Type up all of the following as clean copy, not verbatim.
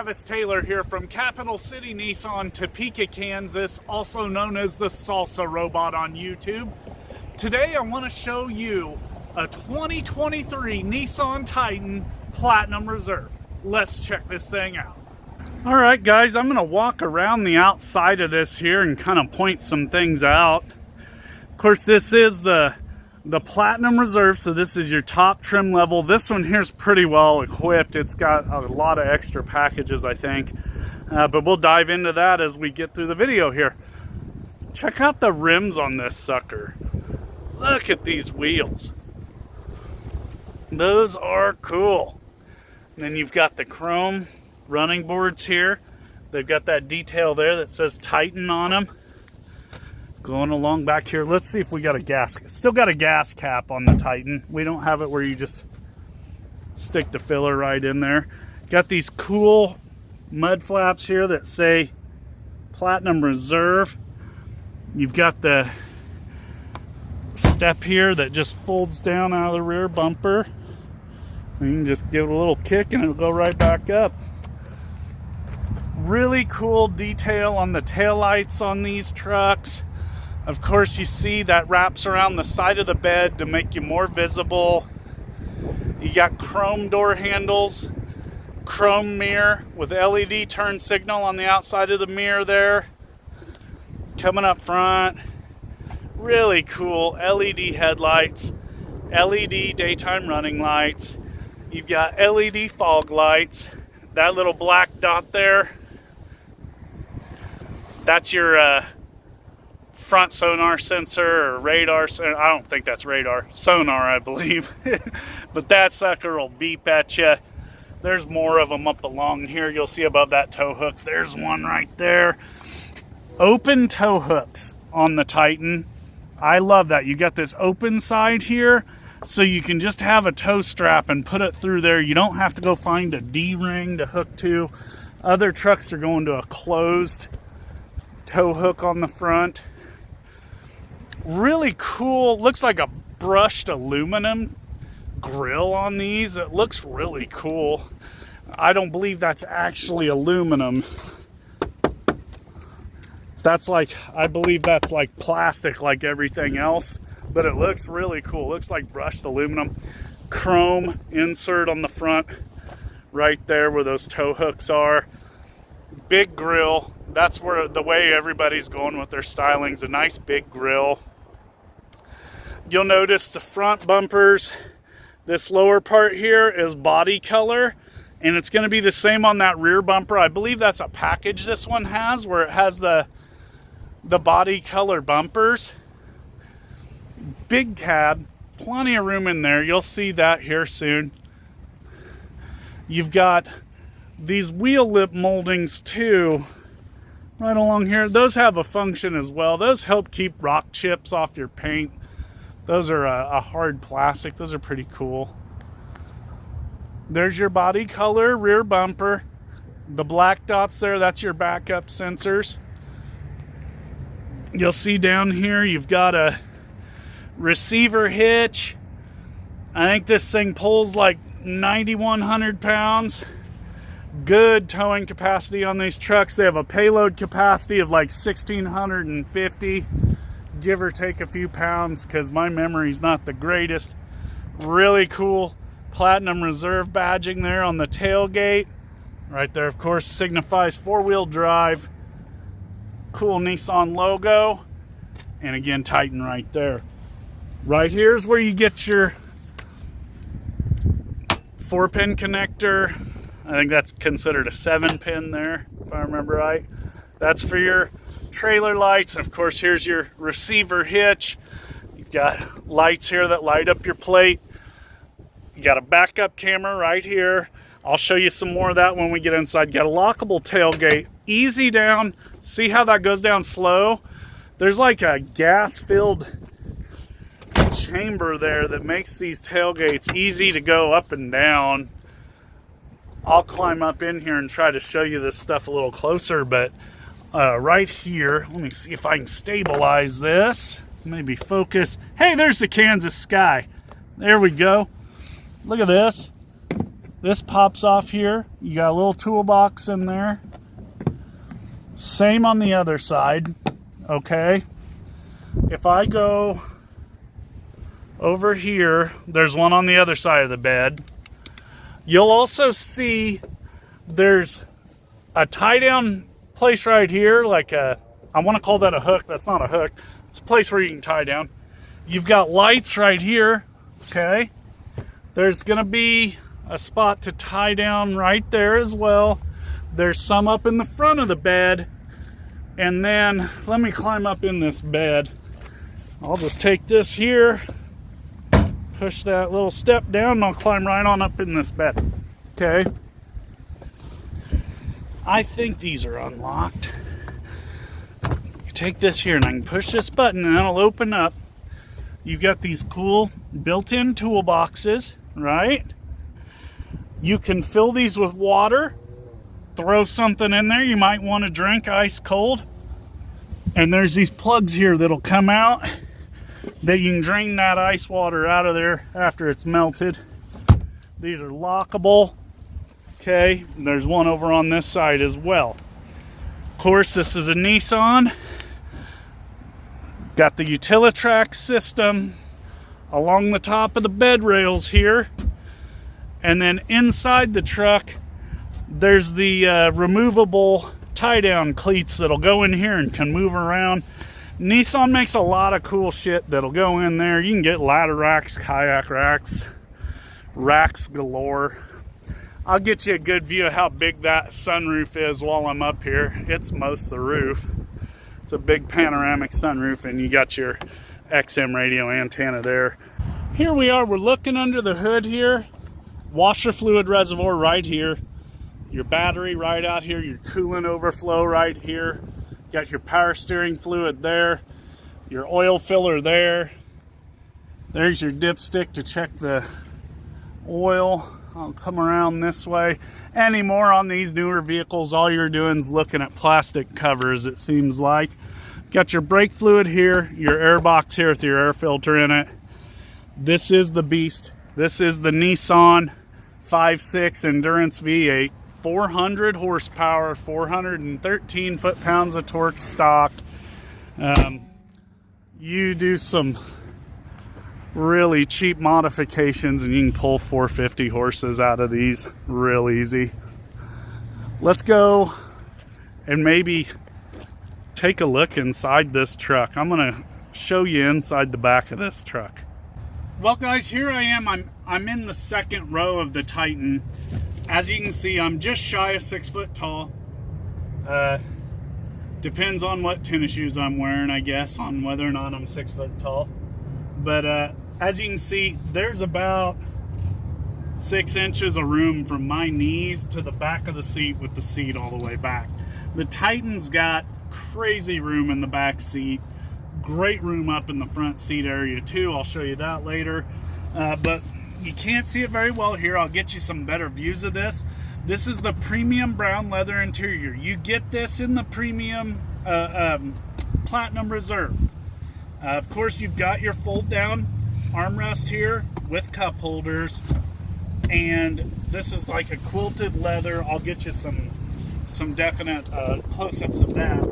Travis Taylor here from Capital City Nissan, Topeka, Kansas, also known as the TheSalsaRobot on YouTube. Today I want to show you a 2023 Nissan Titan Platinum Reserve. Let's check this thing out. Alright guys, I'm going to walk around the outside of this here and kind of point some things out. Of course, this is the Platinum Reserve, so this is your top trim level. This one here is pretty well equipped. It's got a lot of extra packages, I think. But we'll dive into that as we get through the video here. Check out the rims on this sucker. Look at these wheels. Those are cool. And then you've got the chrome running boards here. They've got that detail there that says Titan on them. Going along back here, let's see if we got a gas. Still got a gas cap on the Titan. We don't have it where you just stick the filler right in there. Got these cool mud flaps here that say Platinum Reserve. You've got the step here that just folds down out of the rear bumper. You can just give it a little kick and it'll go right back up. Really cool detail on the taillights on these trucks. Of course, you see that wraps around the side of the bed to make you more visible. You got chrome door handles, chrome mirror with LED turn signal on the outside of the mirror there. Coming up front, really cool LED headlights, LED daytime running lights. You've got LED fog lights. That little black dot there, that's your front sonar sensor or radar. I don't think that's radar. Sonar, I believe. But that sucker will beep at you. There's more of them up along here. You'll see above that tow hook. There's one right there. Open tow hooks on the Titan. I love that. You got this open side here, so you can just have a tow strap and put it through there. You don't have to go find a D-ring to hook to. Other trucks are going to a closed tow hook on the front. Really cool. Looks like a brushed aluminum grill on these. It looks really cool. I don't believe that's actually aluminum. I believe that's like plastic like everything else, but it looks really cool. Looks like brushed aluminum. Chrome insert on the front right there where those tow hooks are. Big grill. That's where the way everybody's going with their styling's a nice big grill. You'll notice the front bumpers, this lower part here is body color, and it's going to be the same on that rear bumper. I believe that's a package this one has, where it has the body color bumpers. Big cab, plenty of room in there. You'll see that here soon. You've got these wheel lip moldings too, right along here. Those have a function as well. Those help keep rock chips off your paint. Those are a hard plastic. Those are pretty cool. There's your body color rear bumper. The black dots there, that's your backup sensors. You'll see down here you've got a receiver hitch. I think this thing pulls like 9,100 pounds. Good towing capacity on these trucks. They have a payload capacity of like 1,650. Give or take a few pounds because my memory's not the greatest. Really cool Platinum Reserve badging there on the tailgate. Right there, of course, signifies four-wheel drive. Cool Nissan logo. And again, Titan right there. Right here is where you get your 4-pin connector. I think that's considered a 7-pin there, if I remember right. That's for your trailer lights. Of course, here's your receiver hitch. You've got lights here that light up your plate. You got a backup camera right here. I'll show you some more of that when we get inside. You got a lockable tailgate. Easy down. See how that goes down slow? There's like a gas-filled chamber there that makes these tailgates easy to go up and down. I'll climb up in here and try to show you this stuff a little closer, but right here, let me see if I can stabilize this. Maybe focus. Hey, there's the Kansas sky. There we go. Look at this. This pops off here. You got a little toolbox in there. Same on the other side. Okay. If I go over here, there's one on the other side of the bed. You'll also see there's a tie down place right here, like a, I want to call that a hook. That's not a hook. It's a place where you can tie down. You've got lights right here. Okay. There's going to be a spot to tie down right there as well. There's some up in the front of the bed. And then let me climb up in this bed. I'll just take this here, push that little step down, and I'll climb right on up in this bed. Okay. I think these are unlocked. You take this here and I can push this button and it'll open up. You've got these cool built-in toolboxes, right? You can fill these with water, throw something in there you might want to drink ice cold. And there's these plugs here that'll come out that you can drain that ice water out of there after it's melted. These are lockable. Okay, and there's one over on this side as well. Of course, this is a Nissan. Got the Utilitrack system along the top of the bed rails here. And then inside the truck, there's the removable tie-down cleats that'll go in here and can move around. Nissan makes a lot of cool shit that'll go in there. You can get ladder racks, kayak racks, racks galore. I'll get you a good view of how big that sunroof is while I'm up here. It's most of the roof. It's a big panoramic sunroof, and you got your XM radio antenna there. Here we are, we're looking under the hood here. Washer fluid reservoir right here. Your battery right out here, your coolant overflow right here. Got your power steering fluid there, your oil filler there. There's your dipstick to check the oil. I'll come around this way. Any more on these newer vehicles, all you're doing is looking at plastic covers, it seems like. Got your brake fluid here, your air box here with your air filter in it. This is the beast. This is the Nissan 5.6 Endurance V8. 400 horsepower, 413 foot-pounds of torque stock. You do some really cheap modifications and you can pull 450 horses out of these real easy. Let's go and maybe take a look inside this truck. I'm gonna show you inside the back of this truck. Well guys, here I am. I'm in the second row of the Titan. As you can see, I'm just shy of 6 foot tall. Depends on what tennis shoes I'm wearing, I guess, on whether or not I'm 6 foot tall. But as you can see, there's about 6 inches of room from my knees to the back of the seat with the seat all the way back. The Titan's got crazy room in the back seat. Great room up in the front seat area too. I'll show you that later. But you can't see it very well here. I'll get you some better views of this. This is the premium brown leather interior. You get this in the premium Platinum Reserve. Of course, you've got your fold down armrest here with cup holders. And this is like a quilted leather. I'll get you some definite close-ups of that.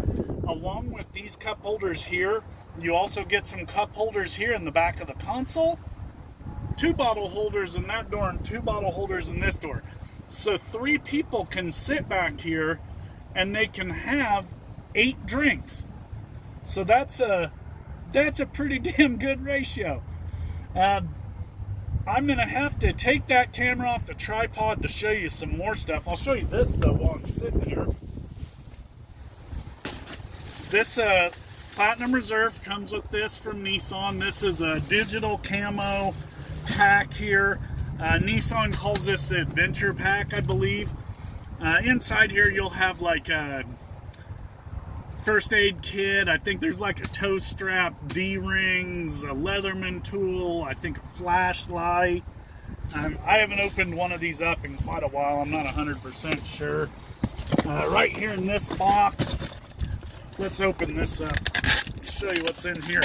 Along with these cup holders here, you also get some cup holders here in the back of the console. 2 bottle holders in that door and 2 bottle holders in this door. So 3 people can sit back here and they can have 8 drinks. So that's a pretty damn good ratio. I'm gonna have to take that camera off the tripod to show you some more stuff. I'll show you this though while I'm sitting here. This Platinum Reserve comes with this from Nissan. This is a digital camo pack here. Nissan calls this the Adventure Pack, I believe. Inside here you'll have like a first aid kit. I think there's like a toe strap, D-rings, a Leatherman tool, I think a flashlight. I haven't opened one of these up in quite a while. I'm not 100% sure. Right here in this box, let's open this up. Show you what's in here.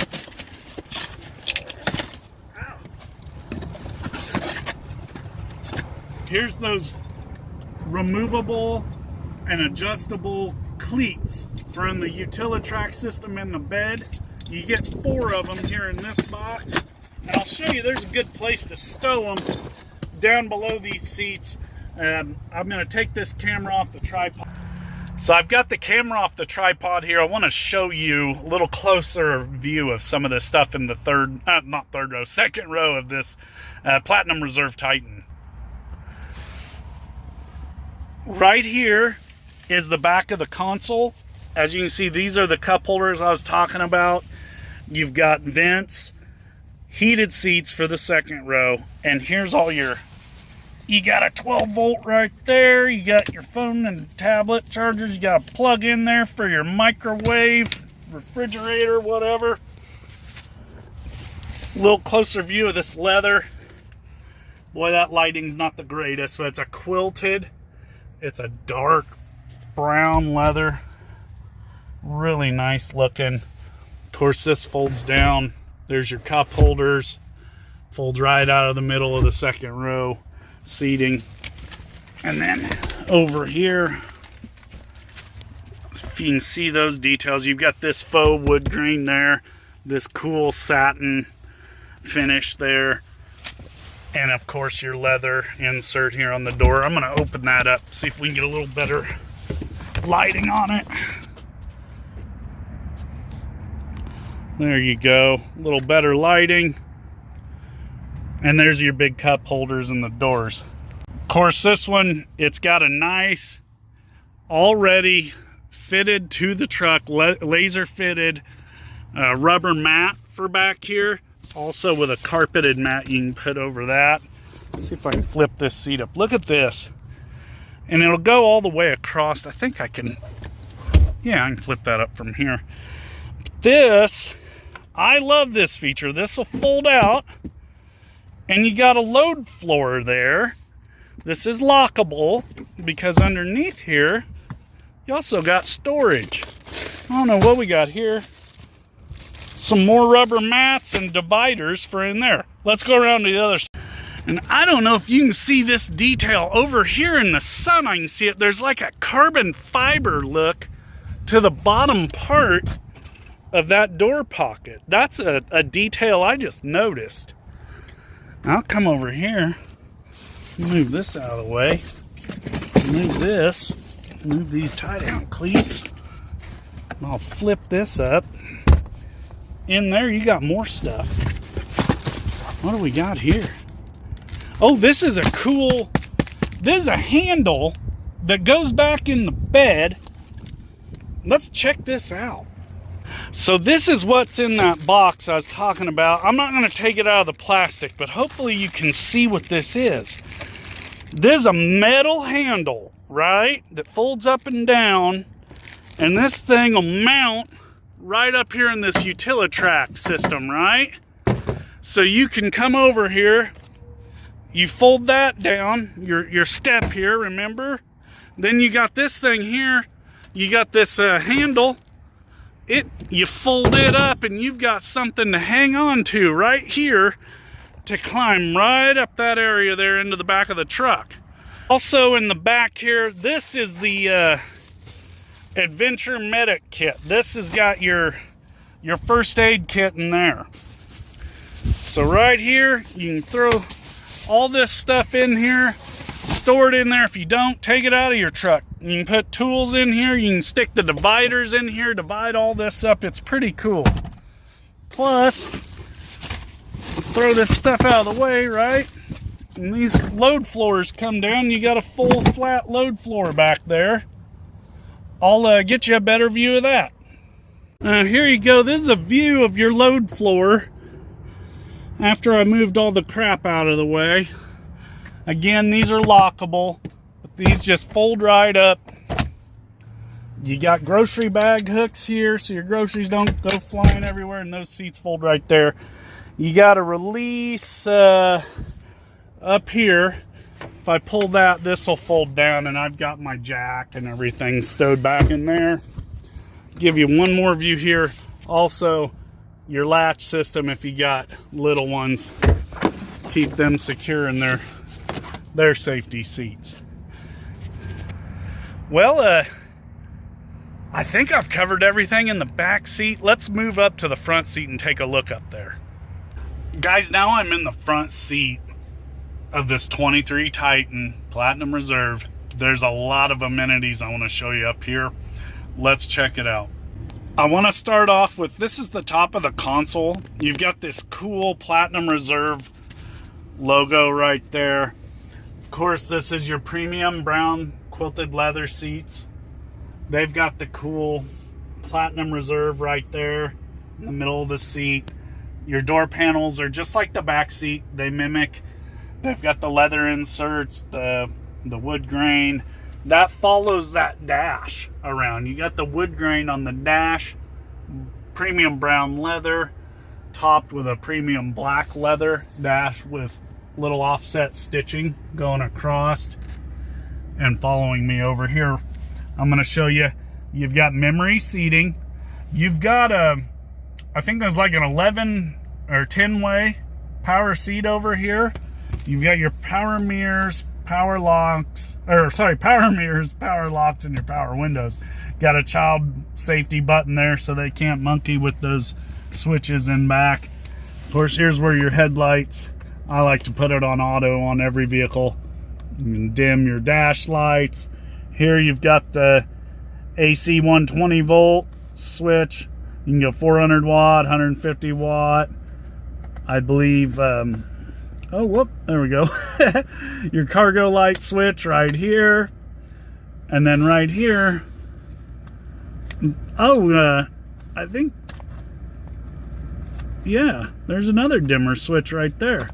Here's those removable and adjustable cleats for in the Utilitrack system in the bed. You get 4 of them here in this box. And I'll show you, there's a good place to stow them down below these seats. I'm going to take this camera off the tripod. So I've got the camera off the tripod here. I want to show you a little closer view of some of this stuff in the second row of this Platinum Reserve Titan. Right here is the back of the console. As you can see, these are the cup holders I was talking about. You've got vents, heated seats for the second row, and here's all your, you got a 12 volt right there, you got your phone and tablet chargers, you got a plug in there for your microwave, refrigerator, whatever. A little closer view of this leather. Boy, that lighting's not the greatest, but it's a quilted, it's a dark brown leather, really nice looking. Of course, this folds down. There's your cup holders, folds right out of the middle of the second row seating. And then over here, if you can see those details, you've got this faux wood grain there, this cool satin finish there, and of course your leather insert here on the door. I'm going to open that up, see if we can get a little better lighting on it. There you go, a little better lighting. And there's your big cup holders and the doors. Of course, this one, it's got a nice, already fitted to the truck, laser fitted rubber mat for back here. Also with a carpeted mat you can put over that. Let's see if I can flip this seat up. Look at this. And it'll go all the way across. I think I can, yeah, I can flip that up from here. This, I love this feature. This will fold out, and you got a load floor there. This is lockable because underneath here, you also got storage. I don't know what we got here. Some more rubber mats and dividers for in there. Let's go around to the other side. And I don't know if you can see this detail over here in the sun. I can see it. There's like a carbon fiber look to the bottom part of that door pocket. That's a detail I just noticed. I'll come over here, move this out of the way, move this, move these tie down cleats. I'll flip this up. In there you got more stuff. What do we got here? Oh, this is a cool, this is a handle that goes back in the bed. Let's check this out. So this is what's in that box I was talking about. I'm not going to take it out of the plastic, but hopefully you can see what this is. This is a metal handle, right, that folds up and down, and this thing will mount right up here in this Utilitrack system, right? So you can come over here, you fold that down, your step here, remember? Then you got this thing here, you got this handle. You fold it up and you've got something to hang on to right here to climb right up that area there into the back of the truck. Also in the back here, this is the Adventure Medic kit. This has got your first aid kit in there. So right here, you can throw all this stuff in here, store it in there. If you don't, take it out of your truck. You can put tools in here. You can stick the dividers in here, divide all this up. It's pretty cool. Plus, throw this stuff out of the way, right? And these load floors come down. You got a full flat load floor back there. I'll get you a better view of that. Here you go. This is a view of your load floor after I moved all the crap out of the way. Again, these are lockable, but these just fold right up. You got grocery bag hooks here so your groceries don't go flying everywhere, and those seats fold right there. You got a release up here. If I pull that, this will fold down, and I've got my jack and everything stowed back in there. Give you one more view here. Also, your latch system if you got little ones. Keep them secure in their their safety seats. Well, I think I've covered everything in the back seat. Let's move up to the front seat and take a look up there. Guys, now I'm in the front seat of this 23 Titan Platinum Reserve. There's a lot of amenities I want to show you up here. Let's check it out. I want to start off with, this is the top of the console. You've got this cool Platinum Reserve logo right there. Of course, this is your premium brown quilted leather seats. They've got the cool Platinum Reserve right there in the middle of the seat. Your door panels are just like the back seat. They mimic. They've got the leather inserts, the wood grain. That follows that dash around. You got the wood grain on the dash, premium brown leather, topped with a premium black leather dash with little offset stitching going across. And following me over here, I'm going to show you, you've got memory seating. You've got I think there's like an 11 or 10 way power seat over here. You've got your power mirrors, power locks, power mirrors, power locks, and your power windows. Got a child safety button there so they can't monkey with those switches in back. Of course, here's where your headlights, I like to put it on auto on every vehicle. You can dim your dash lights. Here you've got the AC 120 volt switch. You can go 400 watt, 150 watt. I believe, oh, whoop, there we go. Your cargo light switch right here. And then right here, oh, I think, yeah, there's another dimmer switch right there.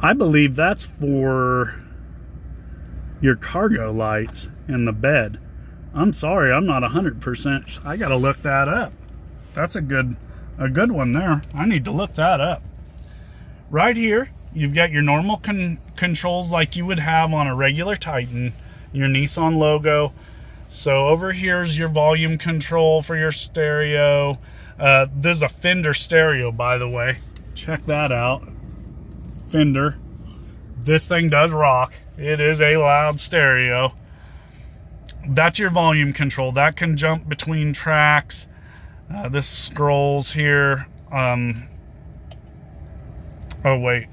I believe that's for your cargo lights in the bed. I'm sorry, I'm not 100%. I gotta look that up. That's a good one there. I need to look that up. Right here, you've got your normal controls like you would have on a regular Titan, your Nissan logo. So over here's your volume control for your stereo. This is a Fender stereo, by the way. Check that out. Fender. This thing does rock. It is a loud stereo. That's your volume control. That can jump between tracks. This scrolls here. Oh wait,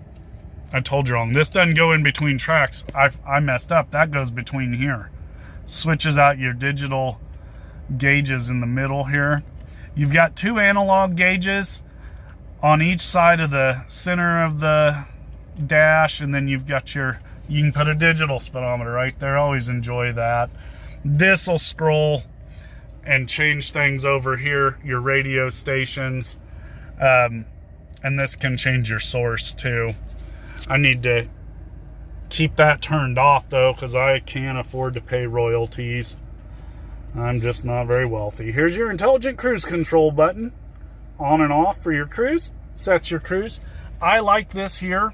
I told you wrong. This doesn't go in between tracks. I messed up. That goes between here. Switches out your digital gauges in the middle here. You've got two analog gauges on each side of the center of the dash, and then you've got you can put a digital speedometer right there. Always enjoy that. This will scroll and change things over here, your radio stations, and this can change your source too. I need to keep that turned off though, because I can't afford to pay royalties. I'm just not very wealthy. Here's your intelligent cruise control button, on and off for your cruise. Sets your cruise. I like this here.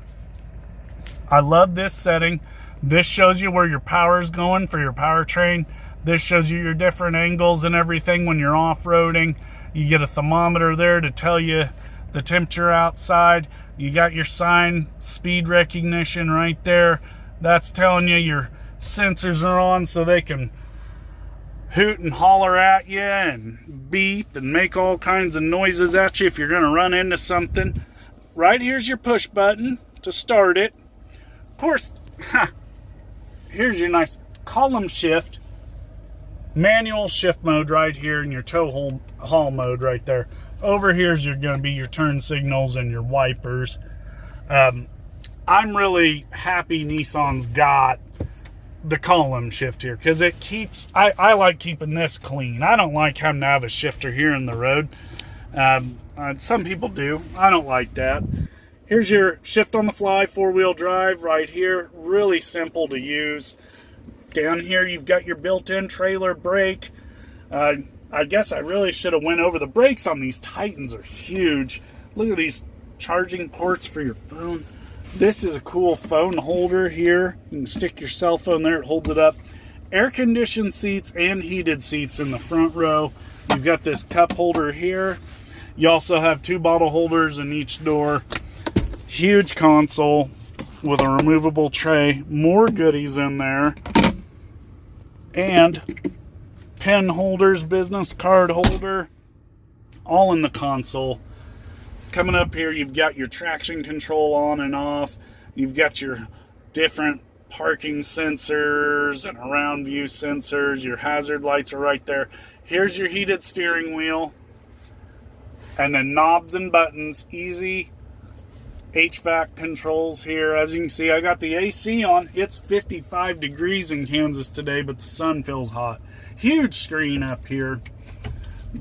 I love this setting. This shows you where your power is going for your powertrain. This shows you your different angles and everything when you're off-roading. You get a thermometer there to tell you the temperature outside. You got your sign speed recognition right there. That's telling you your sensors are on so they can hoot and holler at you and beep and make all kinds of noises at you if you're going to run into something. Right here's your push button to start it. Of course, here's your nice column shift, manual shift mode right here, and your tow haul mode right there. Over here's going to be your turn signals and your wipers. I'm really happy Nissan's got the column shift here, because it keeps, I like keeping this clean. I don't like having to have a shifter here in the road. Some people do. I don't like that. Here's your shift on the fly, four-wheel drive right here. Really simple to use. Down here you've got your built-in trailer brake. I guess I really should have went over the brakes on these Titans. Are huge. Look at these charging ports for your phone. This is a cool phone holder here. You can stick your cell phone there, it holds it up. Air-conditioned seats and heated seats in the front row. You've got this cup holder here. You also have two bottle holders in each door. Huge console. with a removable tray. More goodies in there. And pen holders, business card holder, all in the console. Coming up here, you've got your traction control on and off. You've got your different parking sensors and around view sensors. Your hazard lights are right there. Here's your heated steering wheel. And then knobs and buttons. Easy HVAC controls here. As you can see, I got the AC on. It's 55 degrees in Kansas today, but the sun feels hot. Huge screen up here.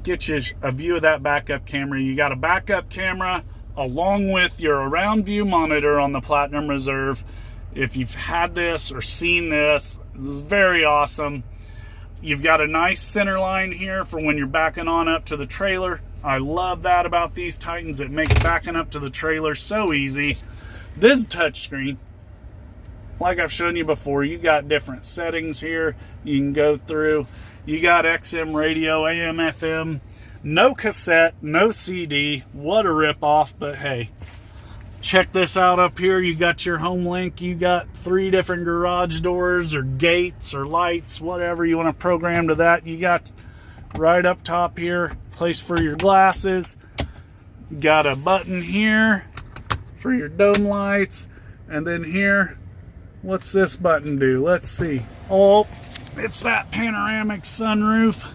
Get you a view of that backup camera. You got a backup camera along with your around view monitor on the Platinum Reserve. If you've had this or seen this, this is very awesome. You've got a nice center line here for when you're backing on up to the trailer. I love that about these Titans. It makes backing up to the trailer so easy. This is touchscreen. Like I've shown you before, you got different settings here you can go through. You got XM radio, AM, FM, no cassette, no CD. What a ripoff, but hey. Check this out up here. You got your home link. You got 3 different garage doors or gates or lights, whatever you want to program to that. You got right up top here, place for your glasses. Got a button here for your dome lights. And then here, what's this button do? Let's see. Oh, it's that panoramic sunroof.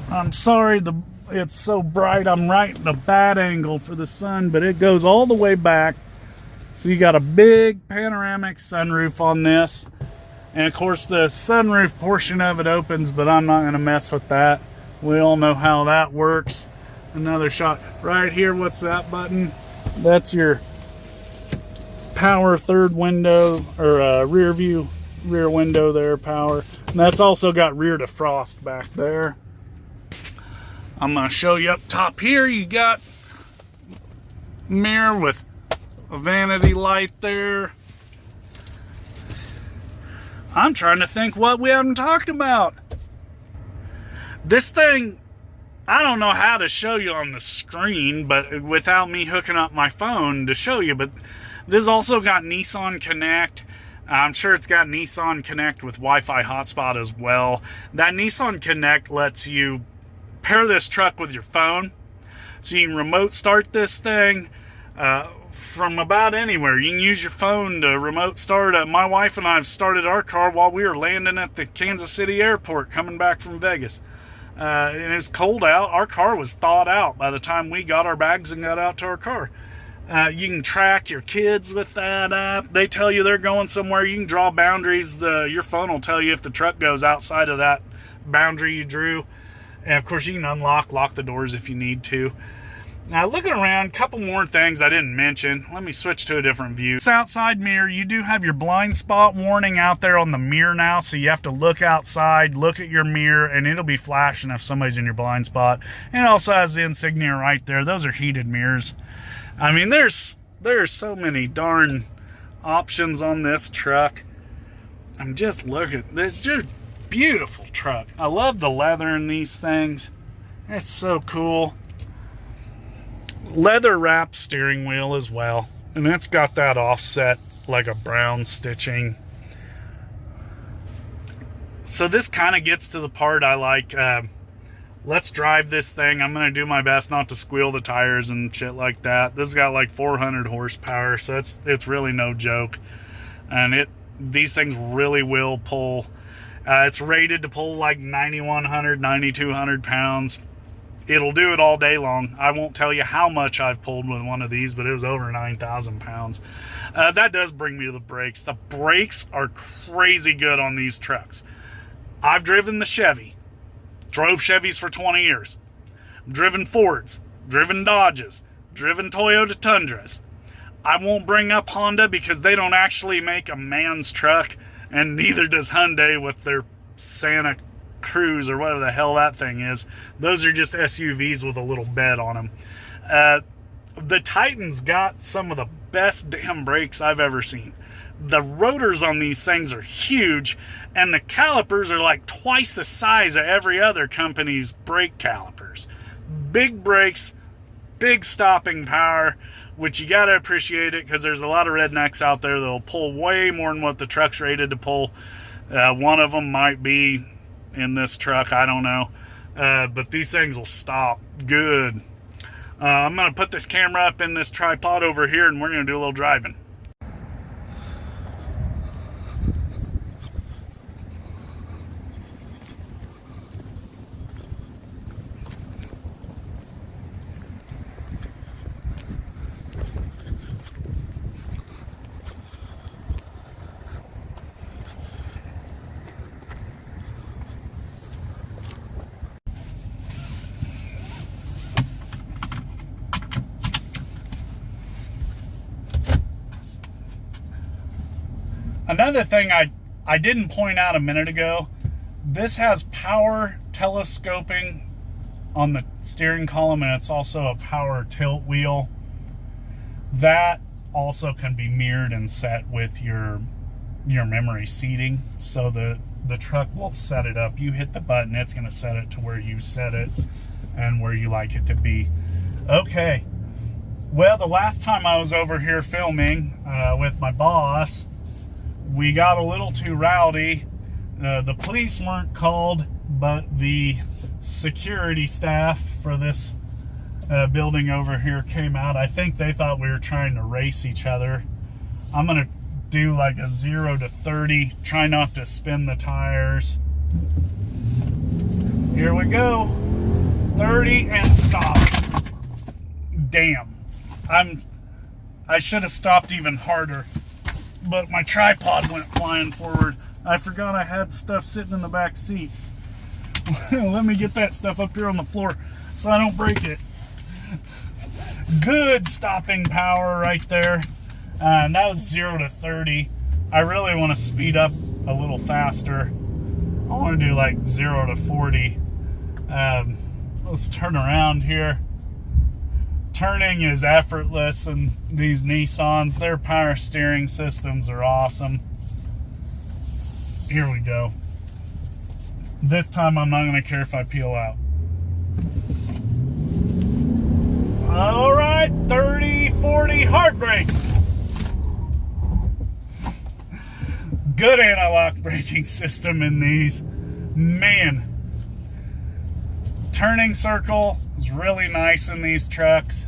I'm sorry, it's so bright. I'm right in a bad angle for the sun, but it goes all the way back. So you got a big panoramic sunroof on this. And of course the sunroof portion of it opens, but I'm not going to mess with that. We all know how that works. Another shot right here. What's that button? That's your power third window, or rear window there, power. And that's also got rear defrost back there. I'm going to show you up top here. You got mirror with a vanity light there. I'm trying to think what we haven't talked about. This thing, I don't know how to show you on the screen, but without me hooking up my phone to show you. But this also got Nissan Connect. I'm sure it's got Nissan Connect with Wi-Fi hotspot as well. That Nissan Connect lets you pair this truck with your phone, so you can remote start this thing from about anywhere. You can use your phone to remote start. My wife and I have started our car while we were landing at the Kansas City airport coming back from Vegas. And it's cold out. Our car was thawed out by the time we got our bags and got out to our car. You can track your kids with that app. They tell you they're going somewhere. You can draw boundaries. Your phone will tell you if the truck goes outside of that boundary you drew. And of course you can lock the doors if you need to. Now looking around, a couple more things I didn't mention. Let me switch to a different view. This outside mirror, you do have your blind spot warning out there on the mirror now, so you have to look outside, look at your mirror, and it'll be flashing if somebody's in your blind spot. And it also has the insignia right there. Those are heated mirrors. I mean, there's so many darn options on this truck. I'm just looking. It's just beautiful truck. I love the leather in these things. It's so cool. Leather wrapped steering wheel as well, and it's got that offset like a brown stitching. So this kind of gets to the part I like. Let's drive this thing. I'm going to do my best not to squeal the tires and shit like that. This has got like 400 horsepower, so it's really no joke. And these things really will pull. It's rated to pull like 9,100, 9,200 pounds. It'll do it all day long. I won't tell you how much I've pulled with one of these, but it was over 9,000 pounds. That does bring me to the brakes. The brakes are crazy good on these trucks. I've driven the Chevy. Drove Chevys for 20 years. Driven Fords. Driven Dodges. Driven Toyota Tundras. I won't bring up Honda because they don't actually make a man's truck, and neither does Hyundai with their Santa Cruz or whatever the hell that thing is. Those are just SUVs with a little bed on them. The Titan's got some of the best damn brakes I've ever seen. The rotors on these things are huge, and the calipers are like twice the size of every other company's brake calipers. Big brakes, big stopping power, which you got to appreciate it, because there's a lot of rednecks out there that'll pull way more than what the truck's rated to pull. One of them might be in this truck, I don't know. But these things will stop good. I'm going to put this camera up in this tripod over here, and we're going to do a little driving. Another thing I didn't point out a minute ago, this has power telescoping on the steering column, and it's also a power tilt wheel. That also can be mirrored and set with your memory seating, so the truck will set it up. You hit the button, it's going to set it to where you set it and where you like it to be. Okay, well, the last time I was over here filming with my boss, we got a little too rowdy. The police weren't called, but the security staff for this building over here came out. I think they thought we were trying to race each other. I'm gonna do like a 0 to 30. Try not to spin the tires. Here we go. 30 and stop. Damn. I should have stopped even harder, but my tripod went flying forward. I forgot I had stuff sitting in the back seat. Let me get that stuff up here on the floor so I don't break it. Good stopping power right there. And that was 0 to 30. I really want to speed up a little faster. I want to do like 0 to 40. Let's turn around here. Turning is effortless in these Nissans. Their power steering systems are awesome. Here we go. This time I'm not going to care if I peel out. All right, 30, 40, hard brake. Good anti-lock braking system in these. Man. Turning circle is really nice in these trucks.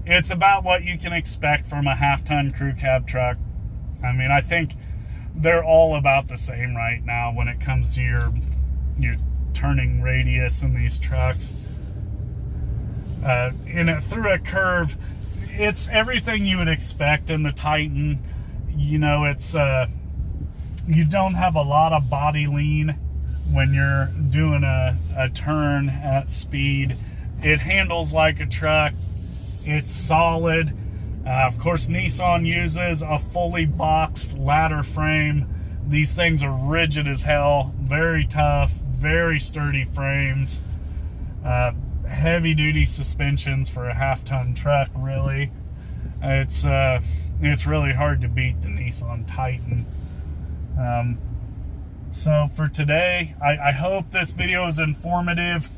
It's about what you can expect from a half-ton crew cab truck. I mean, I think they're all about the same right now when it comes to your turning radius in these trucks. Through a curve, it's everything you would expect in the Titan. You know, it's you don't have a lot of body lean when you're doing a turn at speed. It handles like a truck. It's solid. Of course, Nissan uses a fully boxed ladder frame. These things are rigid as hell, very tough, very sturdy frames. Heavy duty suspensions for a half-ton truck, really. It's really hard to beat the Nissan Titan. So for today, I hope this video is informative.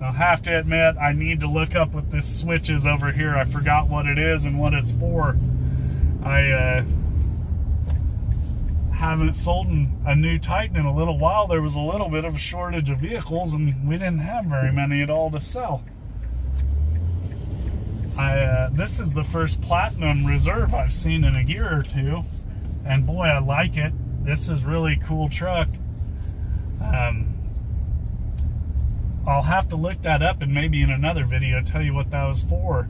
I'll have to admit, I need to look up what this switch is over here. I forgot what it is and what it's for. I haven't sold a new Titan in a little while. There was a little bit of a shortage of vehicles, and we didn't have very many at all to sell. This is the first Platinum Reserve I've seen in a year or two, and boy, I like it. This is really cool truck. I'll have to look that up and maybe in another video tell you what that was for.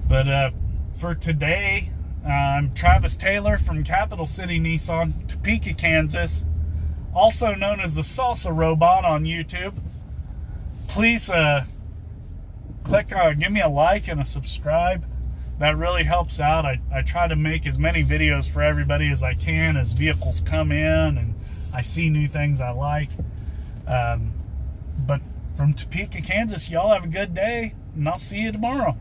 But for today, I'm Travis Taylor from Capital City Nissan, Topeka, Kansas, also known as the TheSalsaRobot on YouTube. Please give me a like and a subscribe. That really helps out. I try to make as many videos for everybody as I can as vehicles come in and I see new things I like. But from Topeka, Kansas, y'all have a good day, and I'll see you tomorrow.